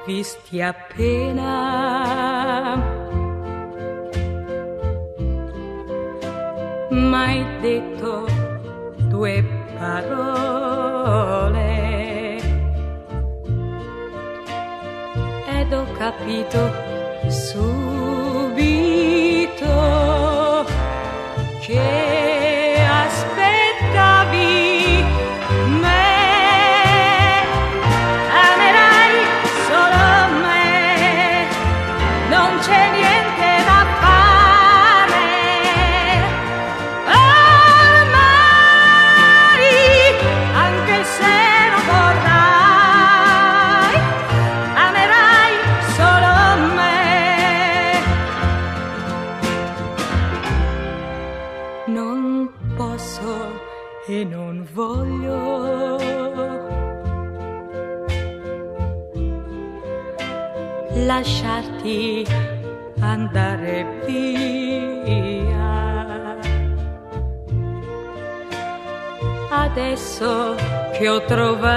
visti appena. M'hai detto due parole ed ho capito subito che aspettavi me. Amerai solo me, non c'è niente da fare. Ormai, anche se non vorrai, amerai solo me. Non posso e non voglio lasciarti andare via. Adesso che ho trovato